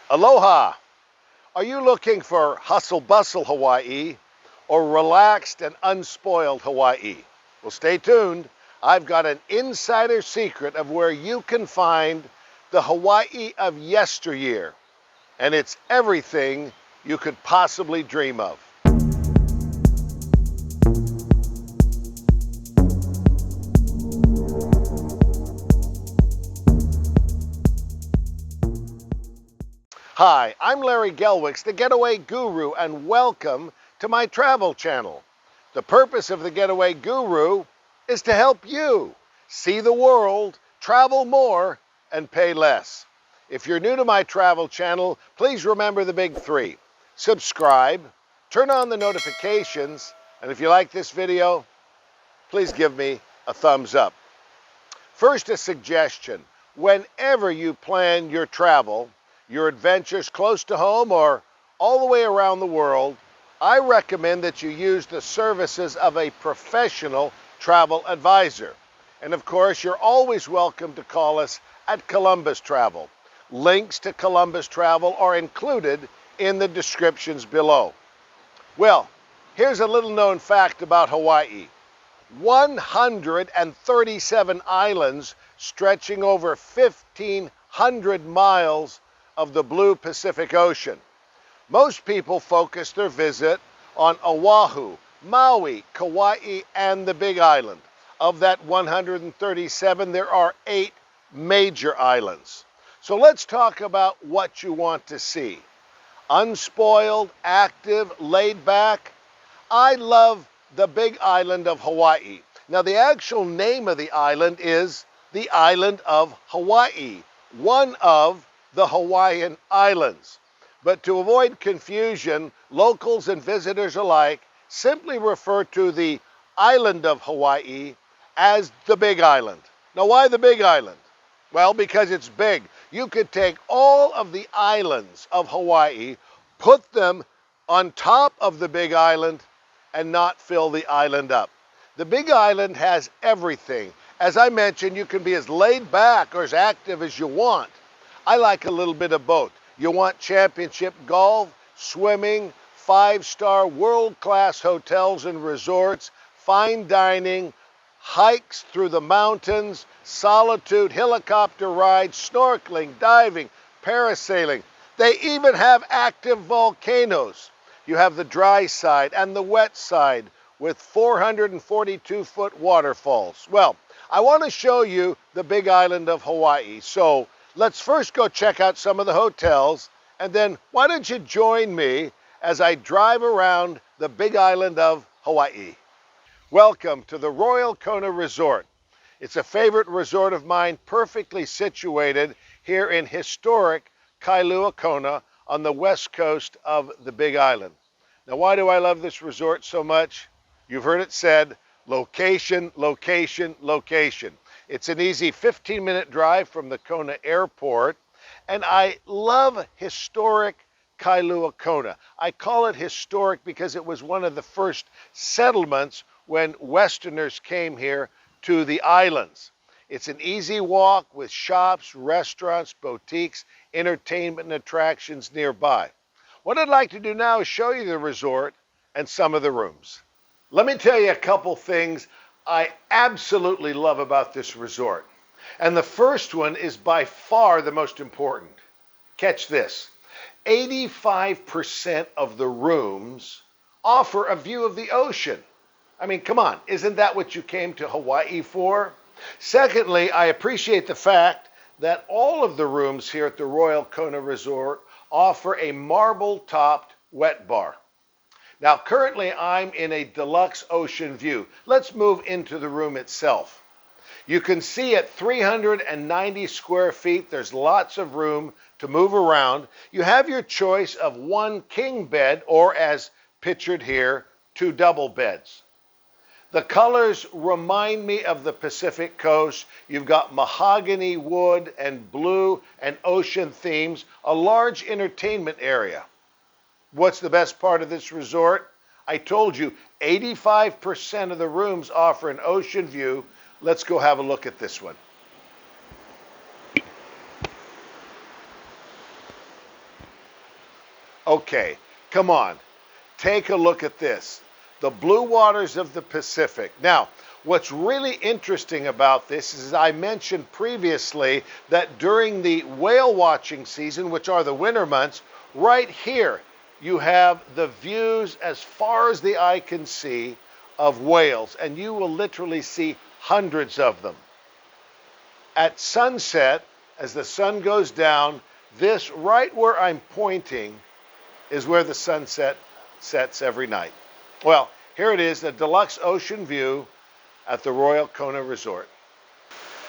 Aloha! Are you looking for hustle-bustle Hawaii or relaxed and unspoiled Hawaii? Well, stay tuned. I've got an insider secret of where you can find the Hawaii of yesteryear, and it's everything you could possibly dream of. Hi, I'm Larry Gelwicks, the Getaway Guru, and welcome to my travel channel. The purpose of the Getaway Guru is to help you see the world, travel more, and pay less. If you're new to my travel channel, please remember the big three. Subscribe, turn on the notifications, and if you like this video, please give me a thumbs up. First, a suggestion. Whenever you plan your travel, your adventures close to home or all the way around the world, I recommend that you use the services of a professional travel advisor. And of course, you're always welcome to call us at Columbus Travel. Links to Columbus Travel are included in the descriptions below. Well, here's a little known fact about Hawaii. 137 islands stretching over 1,500 miles of the blue Pacific Ocean. Most people focus their visit on Oahu, Maui, Kauai, and the Big Island. Of that 137, there are 8 major islands. So let's talk about what you want to see. Unspoiled, active, laid back. I love the Big Island of Hawaii. Now, the actual name of the island is the Island of Hawaii, one of the Hawaiian Islands. But to avoid confusion, locals and visitors alike simply refer to the Island of Hawaii as the Big Island. Now, why the Big Island? Well, because it's big. You could take all of the islands of Hawaii, put them on top of the Big Island, and not fill the island up. The Big Island has everything. As I mentioned, you can be as laid back or as active as you want. I like a little bit of both. You want championship golf, swimming, 5-star world-class hotels and resorts, fine dining, hikes through the mountains, solitude, helicopter rides, snorkeling, diving, parasailing. They even have active volcanoes. You have the dry side and the wet side with 442-foot waterfalls. Well, I want to show you the Big Island of Hawaii. So let's first go check out some of the hotels, and then why don't you join me as I drive around the Big Island of Hawaii. Welcome to the Royal Kona Resort. It's a favorite resort of mine, perfectly situated here in historic Kailua Kona on the west coast of the Big Island. Now, why do I love this resort so much? You've heard it said, location, location, location. It's an easy 15-minute drive from the Kona airport, and I love historic Kailua Kona. I call it historic because it was one of the first settlements when Westerners came here to the islands. It's an easy walk with shops, restaurants, boutiques, entertainment and attractions nearby. What I'd like to do now is show you the resort and some of the rooms. Let me tell you a couple things I absolutely love about this resort. And the first one is by far the most important. Catch this. 85% of the rooms offer a view of the ocean. I mean, come on, isn't that what you came to Hawaii for? Secondly, I appreciate the fact that all of the rooms here at the Royal Kona Resort offer a marble-topped wet bar. Now, currently, I'm in a deluxe ocean view. Let's move into the room itself. You can see at 390 square feet, there's lots of room to move around. You have your choice of 1 king bed, or as pictured here, 2 double beds. The colors remind me of the Pacific Coast. You've got mahogany wood and blue and ocean themes, a large entertainment area. What's the best part of this resort? I told you 85% of the rooms offer an ocean view. Let's go have a look at this one. Okay, come on. Take a look at this. The blue waters of the Pacific. Now, what's really interesting about this is I mentioned previously that during the whale watching season, which are the winter months, right here you have the views as far as the eye can see of whales, and you will literally see hundreds of them. At sunset, as the sun goes down, this right where I'm pointing is where the sunset sets every night. Well, here it is, the deluxe ocean view at the Royal Kona Resort.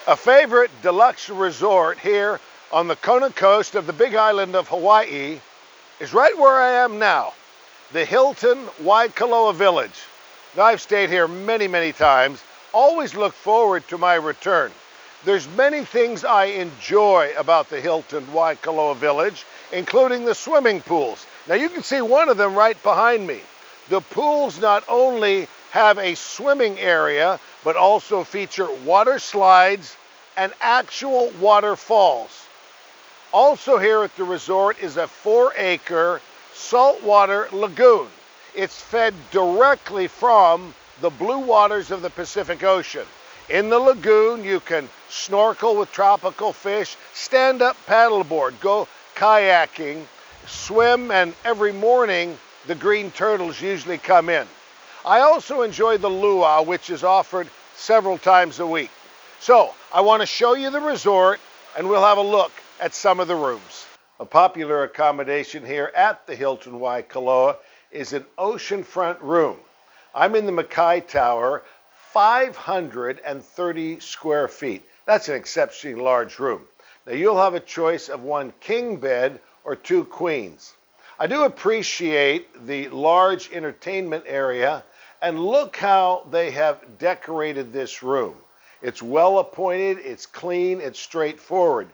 A favorite deluxe resort here on the Kona coast of the Big Island of Hawaii is right where I am now, the Hilton Waikoloa Village. Now, I've stayed here many, many times, always look forward to my return. There's many things I enjoy about the Hilton Waikoloa Village, including the swimming pools. Now you can see one of them right behind me. The pools not only have a swimming area, but also feature water slides and actual waterfalls. Also here at the resort is a 4-acre saltwater lagoon. It's fed directly from the blue waters of the Pacific Ocean. In the lagoon, you can snorkel with tropical fish, stand up paddleboard, go kayaking, swim, and every morning the green turtles usually come in. I also enjoy the luau, which is offered several times a week. So I want to show you the resort, and we'll have a look at some of the rooms. A popular accommodation here at the Hilton Waikoloa is an oceanfront room. I'm in the Makai Tower, 530 square feet. That's an exceptionally large room. Now you'll have a choice of one king bed or two queens. I do appreciate the large entertainment area, and look how they have decorated this room. It's well appointed, it's clean, it's straightforward.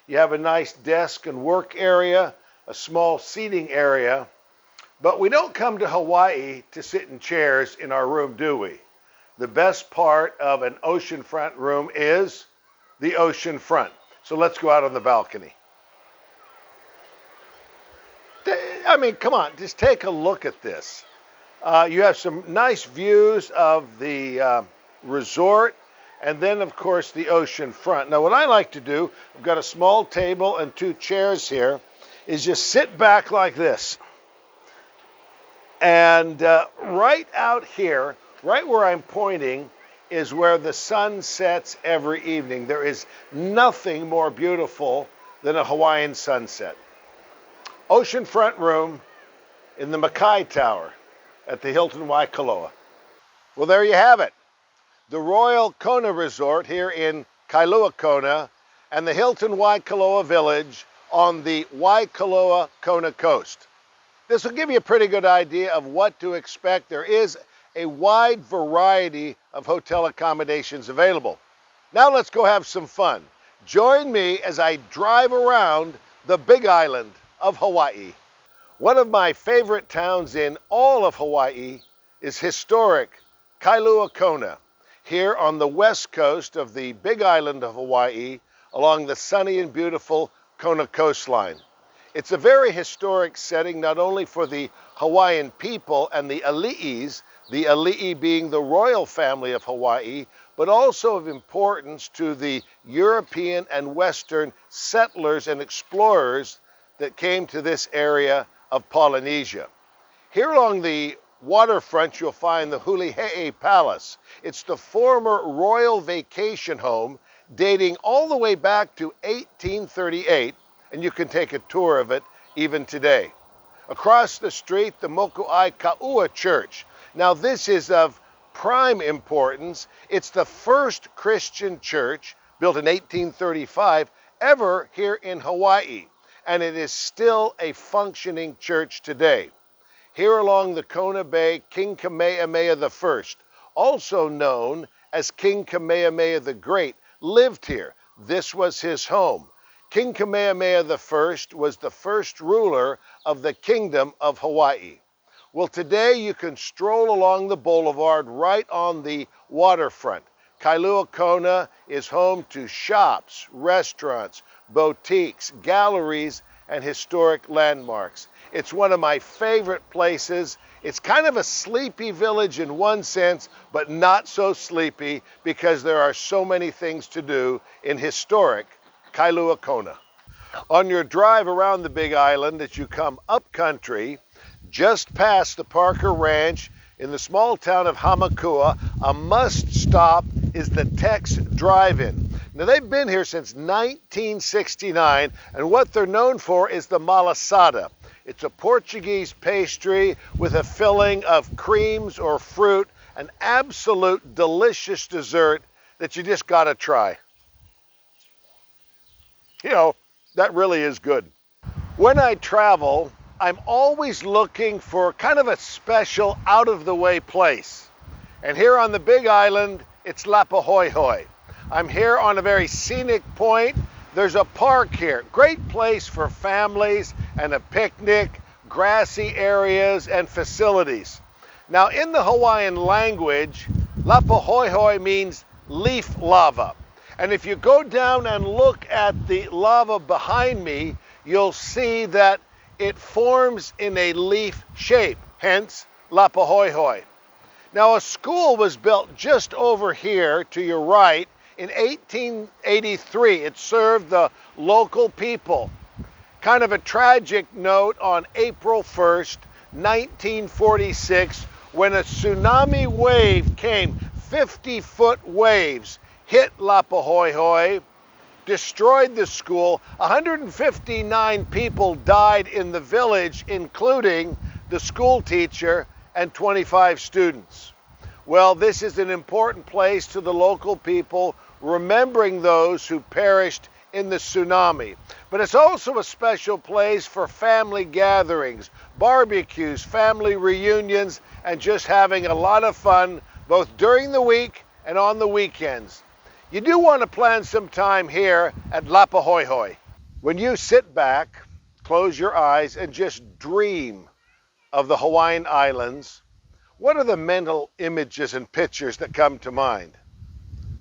You have a nice desk and work area, a small seating area, but we don't come to Hawaii to sit in chairs in our room, do we? The best part of an oceanfront room is the ocean front. So let's go out on the balcony. I mean, come on, just take a look at this. You have some nice views of the resort, and then, of course, the ocean front. Now, what I like to do, I've got a small table and two chairs here, is just sit back like this. And right out here, right where I'm pointing, is where the sun sets every evening. There is nothing more beautiful than a Hawaiian sunset. Oceanfront room in the Makai Tower at the Hilton Waikoloa. Well, there you have it. The Royal Kona Resort here in Kailua Kona and the Hilton Waikoloa Village on the Waikoloa Kona coast. This will give you a pretty good idea of what to expect. There is a wide variety of hotel accommodations available. Now let's go have some fun. Join me as I drive around the Big Island of Hawaii. One of my favorite towns in all of Hawaii is historic Kailua Kona, here on the west coast of the Big Island of Hawaii, along the sunny and beautiful Kona coastline. It's a very historic setting, not only for the Hawaiian people and the Ali'i being the royal family of Hawaii, but also of importance to the European and Western settlers and explorers that came to this area of Polynesia. Here along the waterfront, you'll find the Hulihe'e Palace. It's the former royal vacation home dating all the way back to 1838, and you can take a tour of it even today. Across the street, the Moku'ai Ka'ua Church. Now this is of prime importance. It's the first Christian church, built in 1835, ever here in Hawaii, and it is still a functioning church today. Here along the Kona Bay, King Kamehameha I, also known as King Kamehameha the Great, lived here. This was his home. King Kamehameha I was the first ruler of the Kingdom of Hawaii. Well, today you can stroll along the boulevard right on the waterfront. Kailua Kona is home to shops, restaurants, boutiques, galleries, and historic landmarks. It's one of my favorite places. It's kind of a sleepy village in one sense, but not so sleepy because there are so many things to do in historic Kailua Kona. On your drive around the Big Island, as you come up country, just past the Parker Ranch in the small town of Hamakua, a must stop is the Tex DriveIn. Now, they've been here since 1969, and what they're known for is the malasada. It's a Portuguese pastry with a filling of creams or fruit, an absolute delicious dessert that you just gotta try. You know, that really is good. When I travel, I'm always looking for kind of a special, out-of-the-way place. And here on the Big Island, it's Laupahoehoe. I'm here on a very scenic point. There's a park here. Great place for families and a picnic, grassy areas and facilities. Now, in the Hawaiian language, Laupahoehoe means leaf lava. And if you go down and look at the lava behind me, you'll see that it forms in a leaf shape, hence Laupahoehoe. Now, a school was built just over here to your right in 1883. It served the local people. Kind of a tragic note on April 1st, 1946, when a tsunami wave came, 50-foot waves, hit Laupahoehoe, destroyed the school. 159 people died in the village, including the school teacher and 25 students. Well, this is an important place to the local people, remembering those who perished in the tsunami. But it's also a special place for family gatherings, barbecues, family reunions, and just having a lot of fun, both during the week and on the weekends. You do want to plan some time here at Laupahoehoe. When you sit back, close your eyes, and just dream of the Hawaiian Islands, what are the mental images and pictures that come to mind?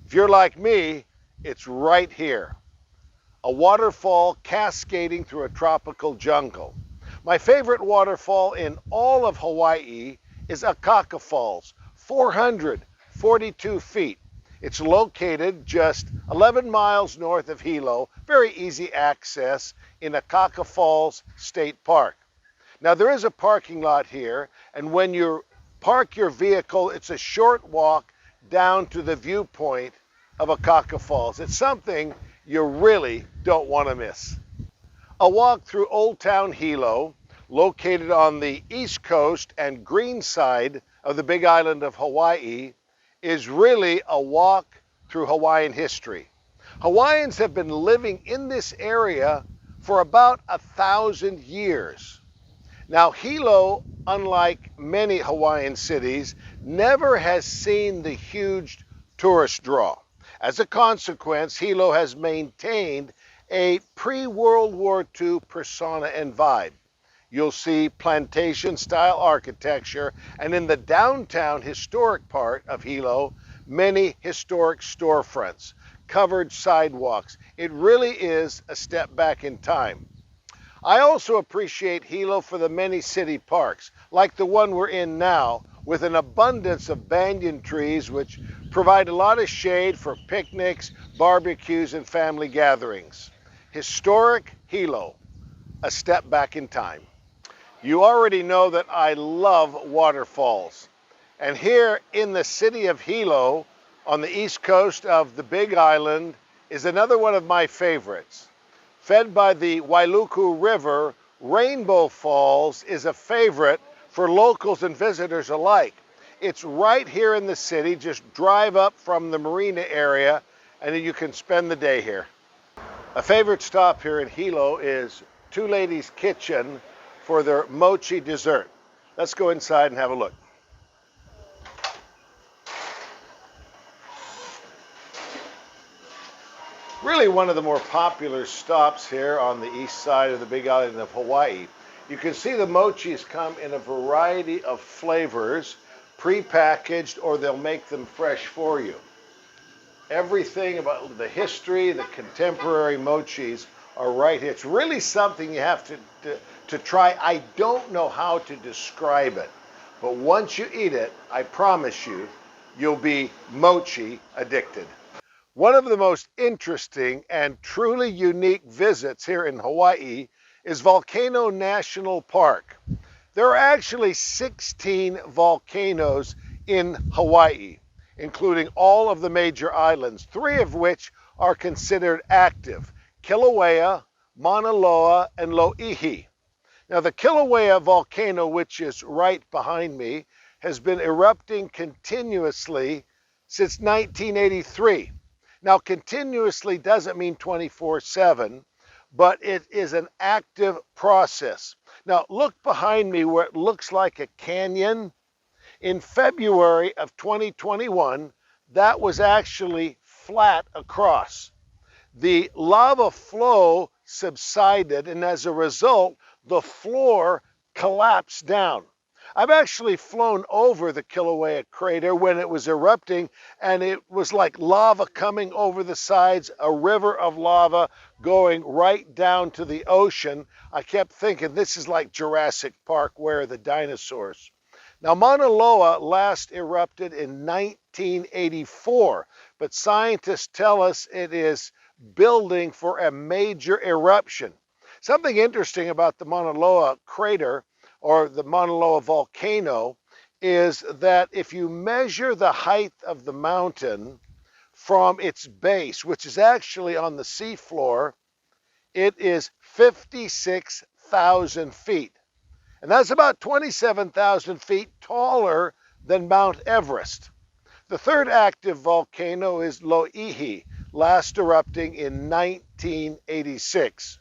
If you're like me, it's right here. A waterfall cascading through a tropical jungle. My favorite waterfall in all of Hawaii is Akaka Falls, 442 feet. It's located just 11 miles north of Hilo, very easy access in Akaka Falls State Park. Now, there is a parking lot here, and when you park your vehicle, it's a short walk down to the viewpoint of Akaka Falls. It's something you really don't want to miss. A walk through Old Town Hilo, located on the east coast and green side of the Big Island of Hawaii, is really a walk through Hawaiian history. Hawaiians have been living in this area for about 1,000 years. Now, Hilo, unlike many Hawaiian cities, never has seen the huge tourist draw. As a consequence, Hilo has maintained a pre-World War II persona and vibe. You'll see plantation-style architecture, and in the downtown historic part of Hilo, many historic storefronts, covered sidewalks. It really is a step back in time. I also appreciate Hilo for the many city parks, like the one we're in now, with an abundance of banyan trees which provide a lot of shade for picnics, barbecues, and family gatherings. Historic Hilo, a step back in time. You already know that I love waterfalls. And here in the city of Hilo, on the east coast of the Big Island, is another one of my favorites. Fed by the Wailuku River, Rainbow Falls is a favorite for locals and visitors alike. It's right here in the city. Just drive up from the marina area and you can spend the day here. A favorite stop here in Hilo is Two Ladies Kitchen for their mochi dessert. Let's go inside and have a look. Really one of the more popular stops here on the east side of the Big Island of Hawaii. You can see the mochis come in a variety of flavors, pre-packaged, or they'll make them fresh for you. Everything about the history, the contemporary mochis, are right here. It's really something you have to try. I don't know how to describe it, but once you eat it, I promise you, you'll be mochi addicted. One of the most interesting and truly unique visits here in Hawaii is Volcano National Park. There are actually 16 volcanoes in Hawaii, including all of the major islands, 3 of which are considered active: Kilauea, Mauna Loa, and Lo'ihi. Now, the Kilauea volcano, which is right behind me, has been erupting continuously since 1983. Now, continuously doesn't mean 24/7, but it is an active process. Now, look behind me where it looks like a canyon. In February of 2021, that was actually flat across. The lava flow subsided, and as a result, the floor collapsed down. I've actually flown over the Kilauea crater when it was erupting, and it was like lava coming over the sides, a river of lava going right down to the ocean. I kept thinking, this is like Jurassic Park, where are the dinosaurs? Now, Mauna Loa last erupted in 1984, but scientists tell us it is building for a major eruption. Something interesting about the Mauna Loa crater, or the Mauna Loa volcano, is that if you measure the height of the mountain from its base, which is actually on the seafloor, it is 56,000 feet. And that's about 27,000 feet taller than Mount Everest. The third active volcano is Lo'ihi, last erupting in 1986.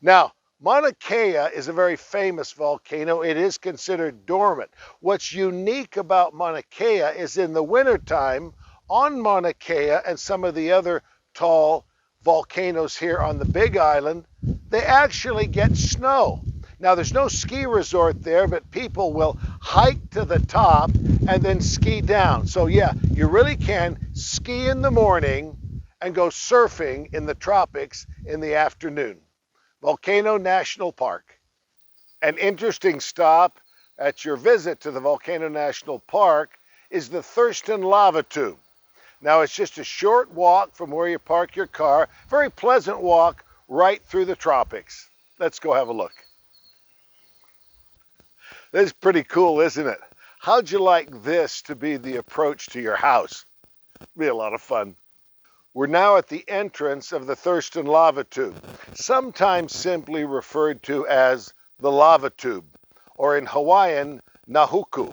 Now, Mauna Kea is a very famous volcano. It is considered dormant. What's unique about Mauna Kea is in the wintertime, on Mauna Kea and some of the other tall volcanoes here on the Big Island, they actually get snow. Now, there's no ski resort there, but people will hike to the top and then ski down. So yeah, you really can ski in the morning and go surfing in the tropics in the afternoon. Volcano National Park. An interesting stop at your visit to the Volcano National Park is the Thurston lava tube. Now, it's just a short walk from where you park your car, very pleasant walk right through the tropics. Let's go have a look. This is pretty cool, isn't it? How'd you like this to be the approach to your house? Be a lot of fun. We're now at the entrance of the Thurston lava tube, sometimes simply referred to as the lava tube, or in Hawaiian, nahuku.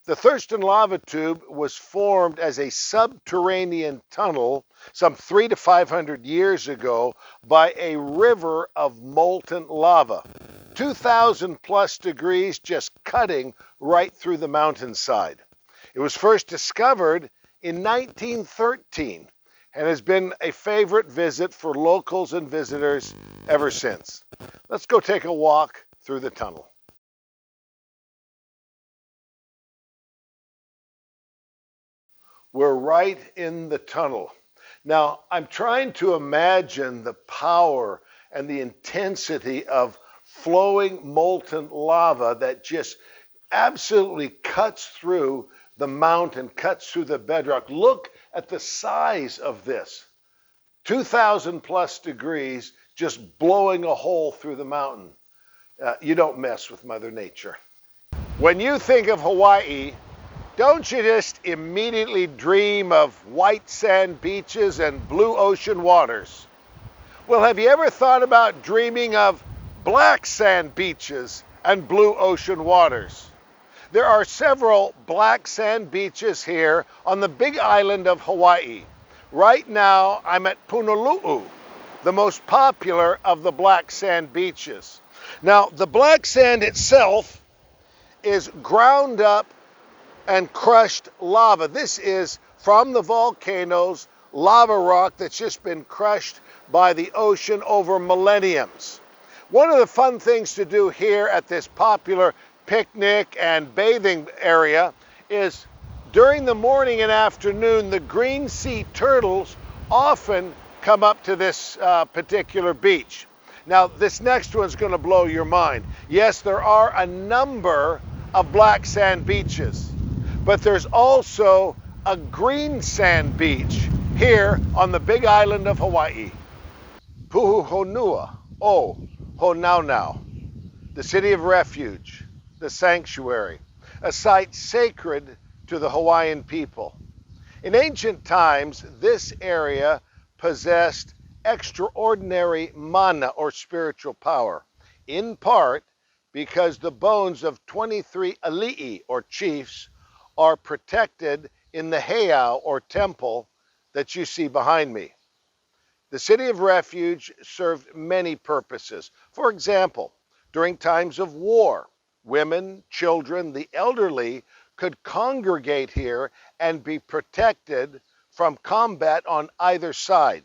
The Thurston lava tube was formed as a subterranean tunnel some 300 to 500 years ago by a river of molten lava, 2,000 plus degrees, just cutting right through the mountainside. It was first discovered in 1913 and has been a favorite visit for locals and visitors ever since. Let's go take a walk through the tunnel. We're right in the tunnel. Now, I'm trying to imagine the power and the intensity of flowing molten lava that just absolutely cuts through the mountain, cuts through the bedrock. Look at the size of this. 2,000 plus degrees, just blowing a hole through the mountain. You don't mess with Mother Nature. When you think of Hawaii, don't you just immediately dream of white sand beaches and blue ocean waters? Well, have you ever thought about dreaming of black sand beaches and blue ocean waters? There are several black sand beaches here on the Big Island of Hawaii. Right now, I'm at Puuhonua, the most popular of the black sand beaches. Now, the black sand itself is ground up and crushed lava. This is from the volcanoes, lava rock that's just been crushed by the ocean over millenniums. One of the fun things to do here at this popular picnic and bathing area is during the morning and afternoon, the green sea turtles often come up to this particular beach. Now, this next one's going to blow your mind. Yes, there are a number of black sand beaches, but there's also a green sand beach here on the big island of Hawaii. Puuhonua, o Honaunau, the city of refuge, the sanctuary, a site sacred to the Hawaiian people. In ancient times, this area possessed extraordinary mana, or spiritual power, in part because the bones of 23 ali'i, or chiefs, are protected in the heiau, or temple, that you see behind me. The city of refuge served many purposes. For example, during times of war, women, children, the elderly could congregate here and be protected from combat on either side.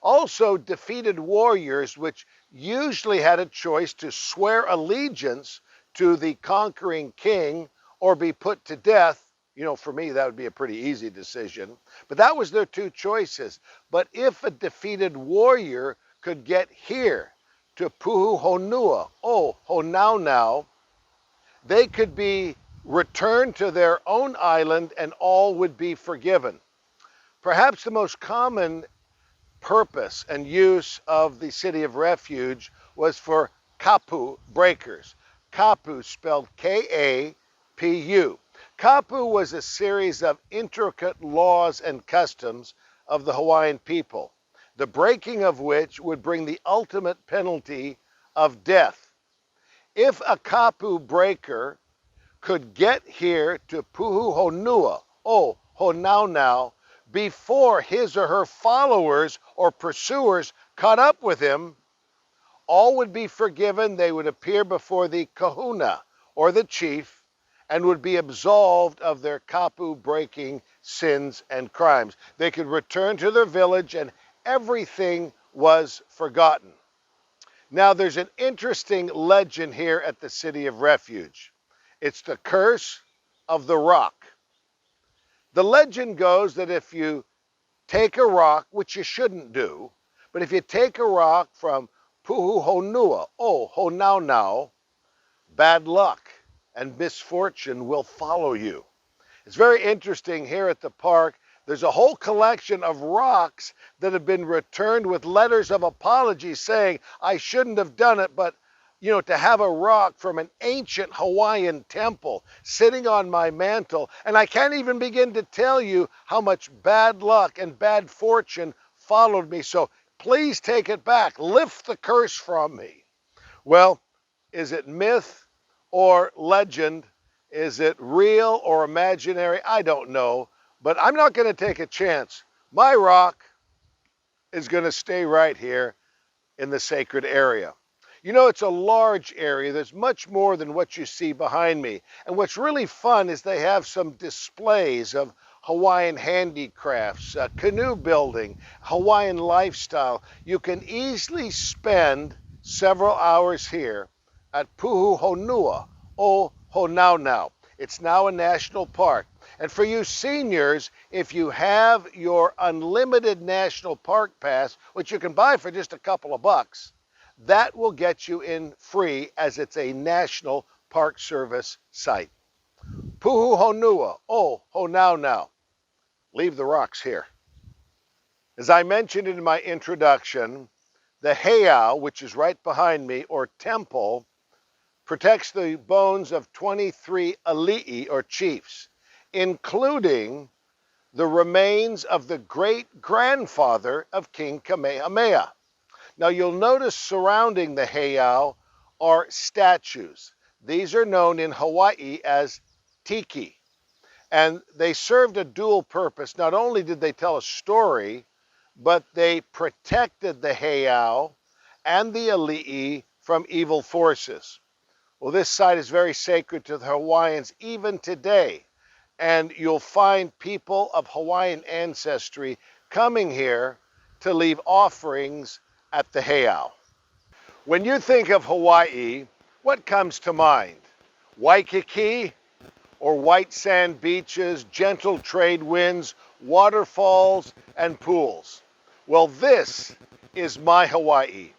Also, defeated warriors, which usually had a choice to swear allegiance to the conquering king or be put to death. You know, for me, that would be a pretty easy decision. But that was their two choices. But if a defeated warrior could get here to Puuhonua, o Honaunau, they could be returned to their own island and all would be forgiven. Perhaps the most common purpose and use of the city of refuge was for kapu breakers. Kapu spelled K-A-P-U. Kapu was a series of intricate laws and customs of the Hawaiian people, the breaking of which would bring the ultimate penalty of death. If a kapu breaker could get here to Puuhonua, o Honaunau, before his or her followers or pursuers caught up with him, all would be forgiven. They would appear before the kahuna, or the chief, and would be absolved of their kapu breaking sins and crimes. They could return to their village and everything was forgotten. Now, there's an interesting legend here at the city of refuge. It's the curse of the rock. The legend goes that if you take a rock, which you shouldn't do, but if you take a rock from Puuhonua, o Honaunau, bad luck and misfortune will follow you. It's very interesting here at the park. There's a whole collection of rocks that have been returned with letters of apology saying, I shouldn't have done it, but you know, to have a rock from an ancient Hawaiian temple sitting on my mantle, and I can't even begin to tell you how much bad luck and bad fortune followed me. So please take it back. Lift the curse from me. Well, is it myth or legend? Is it real or imaginary? I don't know, but I'm not going to take a chance. My rock is going to stay right here in the sacred area. You know, it's a large area. There's much more than what you see behind me. And what's really fun is they have some displays of Hawaiian handicrafts, canoe building, Hawaiian lifestyle. You can easily spend several hours here at Puuhonua, o Honaunau. It's now a national park. And for you seniors, if you have your unlimited national park pass, which you can buy for just a couple of bucks, that will get you in free as it's a National Park Service site. Puuhonua, o Honaunau. Leave the rocks here. As I mentioned in my introduction, the heiau, which is right behind me, or temple, protects the bones of 23 ali'i, or chiefs, including the remains of the great-grandfather of King Kamehameha. Now, you'll notice surrounding the heiau are statues. These are known in Hawaii as tiki, and they served a dual purpose. Not only did they tell a story, but they protected the heiau and the ali'i from evil forces. Well, this site is very sacred to the Hawaiians even today, and you'll find people of Hawaiian ancestry coming here to leave offerings at the heiau. When you think of Hawaii, what comes to mind? Waikiki, or white sand beaches, gentle trade winds, waterfalls, and pools? Well, this is my Hawaii.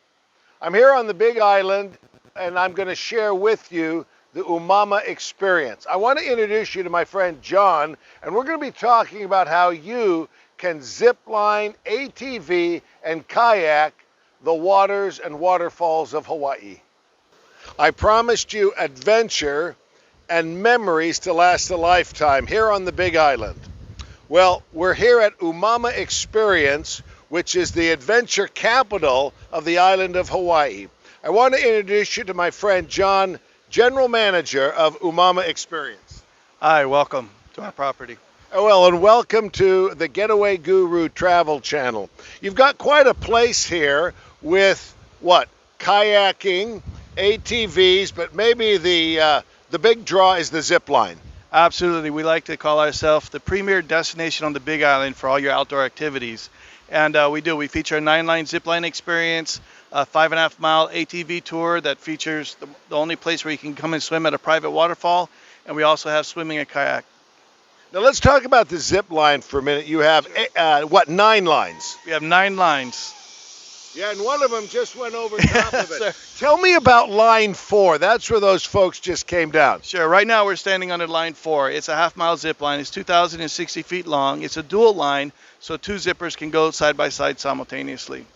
I'm here on the Big Island, and I'm going to share with you the Umama Experience. I want to introduce you to my friend John, and we're going to be talking about how you can zip line, ATV, and kayak the waters and waterfalls of Hawaii. I promised you adventure and memories to last a lifetime here on the Big Island. Well, we're here at Umama Experience, which is the adventure capital of the island of Hawaii. I want to introduce you to my friend John, General Manager of Umama Experience. Hi, welcome to our property. Well, and welcome to the Getaway Guru travel channel. You've got quite a place here with what? Kayaking, ATVs, but maybe the big draw is the zip line. Absolutely. We like to call ourselves the premier destination on the Big Island for all your outdoor activities. And we do. We feature a 9-line zipline experience, a 5.5-mile ATV tour that features the only place where you can come and swim at a private waterfall. And we also have swimming and kayak. Now let's talk about the zip line for a minute. You have, 9 lines? We have 9 lines. Yeah, and one of them just went over top of it. Tell me about line 4. That's where those folks just came down. Sure. Right now we're standing under line 4. It's a half-mile zip line. It's 2,060 feet long. It's a dual line, so 2 zippers can go side by side simultaneously.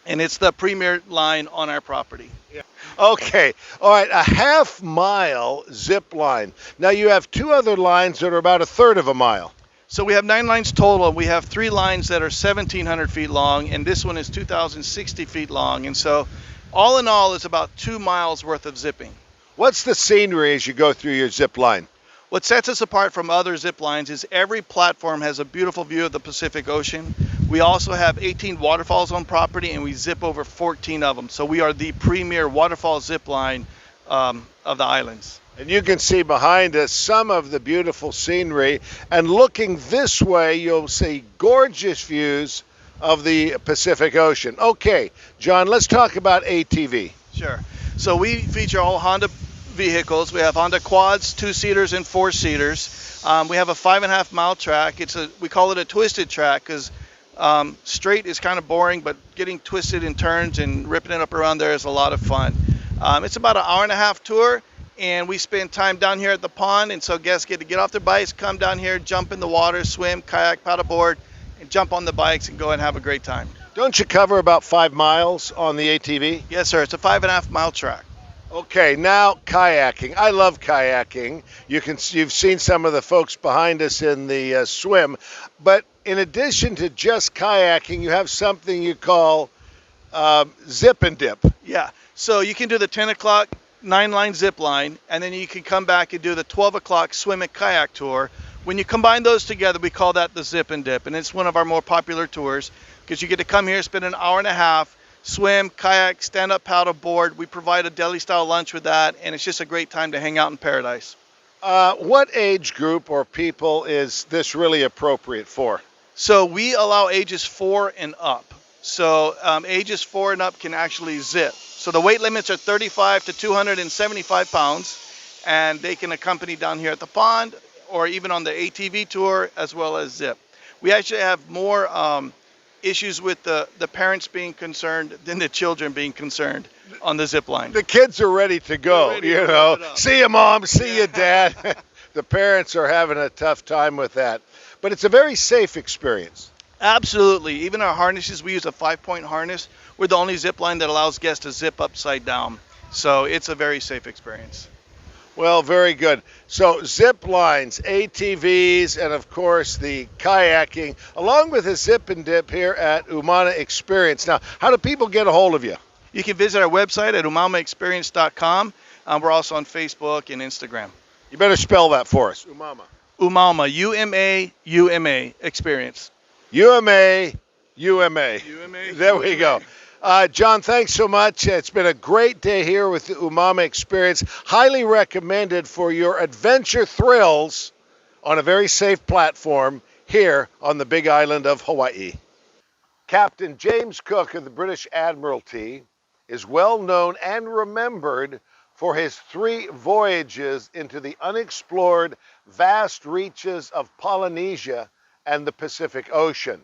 And it's the premier line on our property. Yeah. Okay. All right. A half-mile zip line. Now you have 2 other lines that are about 1/3 of a mile. So we have 9 lines total. We have 3 lines that are 1,700 feet long, and this one is 2,060 feet long. And so all in all, it's about 2 miles worth of zipping. What's the scenery as you go through your zip line? What sets us apart from other zip lines is every platform has a beautiful view of the Pacific Ocean. We also have 18 waterfalls on property, and we zip over 14 of them. So we are the premier waterfall zip line of the islands. And you can see behind us some of the beautiful scenery. And looking this way, you'll see gorgeous views of the Pacific Ocean. Okay, John, let's talk about ATV. Sure. So we feature all Honda vehicles. We have Honda quads, 2-seaters and 4-seaters. We have a 5.5-mile track. We call it a twisted track because straight is kind of boring, but getting twisted in turns and ripping it up around there is a lot of fun. It's about an hour-and-a-half tour. And we spend time down here at the pond, and so guests get to get off their bikes, come down here, jump in the water, swim, kayak, paddleboard, and jump on the bikes and go and have a great time. Don't you cover about 5 miles on the ATV? Yes, sir. It's a 5.5-mile track. Okay, now kayaking. I love kayaking. You've seen some of the folks behind us in the swim, but in addition to just kayaking, you have something you call zip and dip. Yeah. So you can do the 10 o'clock 9-line zip line, and then you can come back and do the 12 o'clock swim and kayak tour. When you combine those together, we call that the zip and dip, and it's one of our more popular tours because you get to come here, spend an hour and a half, swim, kayak, stand-up paddleboard. We provide a deli-style lunch with that, and it's just a great time to hang out in paradise. What age group or people is this really appropriate for? So we allow ages 4 and up. So ages 4 and up can actually zip. So the weight limits are 35 to 275 pounds, and they can accompany down here at the pond or even on the ATV tour as well as zip. We actually have more issues with the parents being concerned than the children being concerned on the zip line. The kids are ready to go, you know. See you, Mom. See you, Dad. The parents are having a tough time with that. But it's a very safe experience. Absolutely. Even our harnesses, we use a 5-point harness. We're the only zip line that allows guests to zip upside down. So it's a very safe experience. Well, very good. So zip lines, ATVs, and of course the kayaking, along with a zip and dip here at Umama Experience. Now, how do people get a hold of you? You can visit our website at umamaexperience.com. We're also on Facebook and Instagram. You better spell that for us. Umama. Umauma, U-M-A-U-M-A, Experience. UMA. There we go. John, thanks so much. It's been a great day here with the Umami Experience. Highly recommended for your adventure thrills on a very safe platform here on the Big Island of Hawaii. Captain James Cook of the British Admiralty is well known and remembered for his 3 voyages into the unexplored vast reaches of Polynesia and the Pacific Ocean.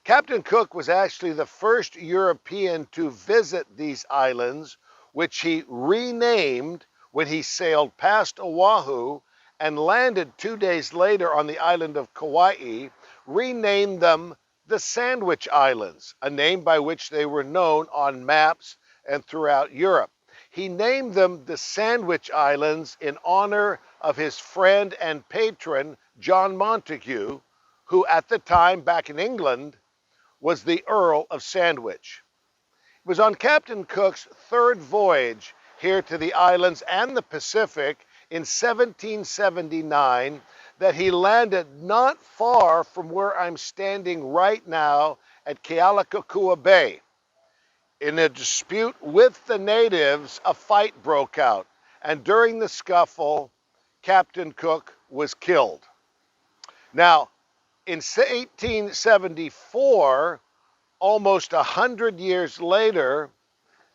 Captain Cook was actually the first European to visit these islands, which he renamed when he sailed past Oahu and landed 2 days later on the island of Kauai, renamed them the Sandwich Islands, a name by which they were known on maps and throughout Europe. He named them the Sandwich Islands in honor of his friend and patron, John Montagu, who at the time back in England was the Earl of Sandwich. It was on Captain Cook's third voyage here to the islands and the Pacific in 1779 that he landed not far from where I'm standing right now at Kealakekua Bay. In a dispute with the natives, a fight broke out, and during the scuffle, Captain Cook was killed. Now, in 1874, almost 100 years later,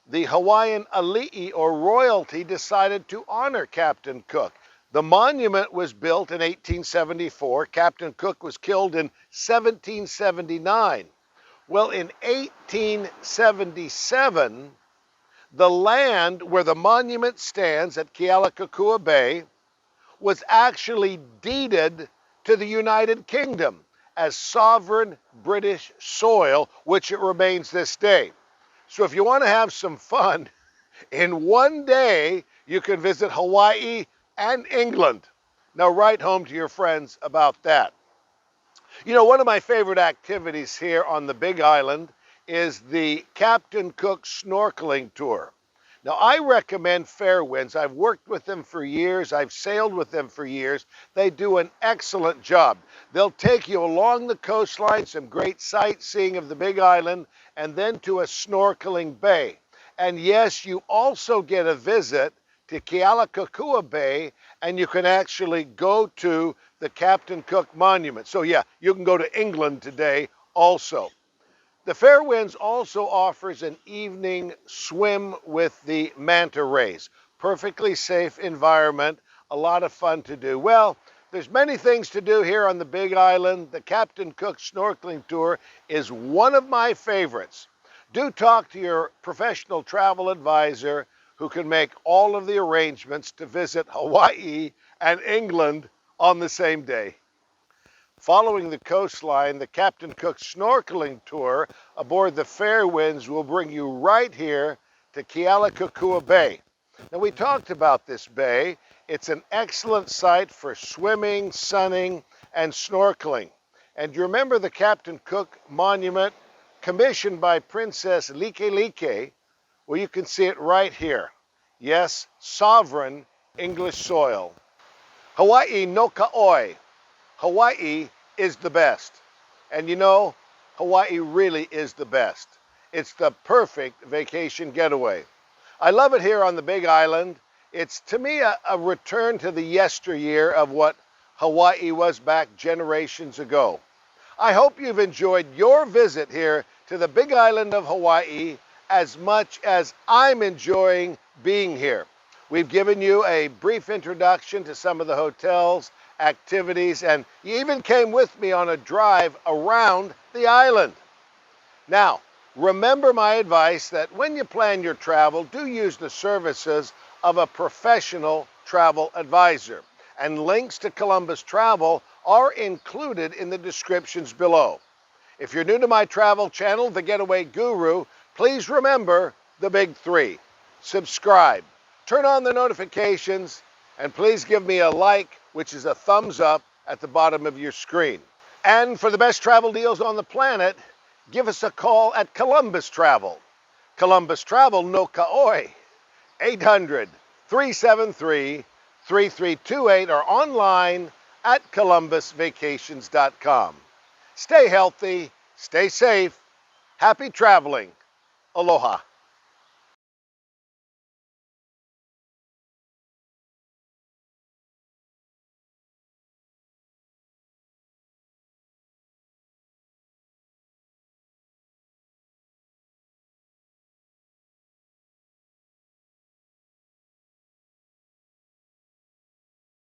the Hawaiian ali'i, or royalty, decided to honor Captain Cook. The monument was built in 1874. Captain Cook was killed in 1779. Well, in 1877, the land where the monument stands at Kealakekua Bay was actually deeded to the United Kingdom as sovereign British soil, which it remains this day. So if you want to have some fun, in one day you can visit Hawaii and England. Now write home to your friends about that. You know, one of my favorite activities here on the Big Island is the Captain Cook Snorkeling Tour. Now, I recommend Fairwinds. I've worked with them for years. I've sailed with them for years. They do an excellent job. They'll take you along the coastline, some great sightseeing of the Big Island, and then to a snorkeling bay. And yes, you also get a visit to Kealakekua Bay, and you can actually go to the Captain Cook Monument. So yeah, you can go to England today also. The Fairwinds also offers an evening swim with the manta rays. Perfectly safe environment, a lot of fun to do. Well, there's many things to do here on the Big Island. The Captain Cook Snorkeling Tour is one of my favorites. Do talk to your professional travel advisor who can make all of the arrangements to visit Hawaii and England on the same day. Following the coastline, the Captain Cook Snorkeling Tour aboard the Fairwinds will bring you right here to Kealakekua Bay. Now, we talked about this bay. It's an excellent site for swimming, sunning, and snorkeling. And you remember the Captain Cook Monument commissioned by Princess Likelike? Well, you can see it right here. Yes, sovereign English soil. Hawaii no ka'oi. Hawaii is the best. And you know, Hawaii really is the best. It's the perfect vacation getaway. I love it here on the Big Island. It's, to me, a return to the yesteryear of what Hawaii was back generations ago. I hope you've enjoyed your visit here to the Big Island of Hawaii as much as I'm enjoying being here. We've given you a brief introduction to some of the hotels, activities, and you even came with me on a drive around the island. Now, remember my advice that when you plan your travel, do use the services of a professional travel advisor. And links to Columbus Travel are included in the descriptions below. If you're new to my travel channel, The Getaway Guru, please remember the big three. Subscribe, turn on the notifications, and please give me a like, which is a thumbs up at the bottom of your screen. And for the best travel deals on the planet, give us a call at Columbus Travel. Columbus Travel no ka'oi. 800-373-3328 or online at columbusvacations.com. Stay healthy, stay safe, happy traveling. Aloha.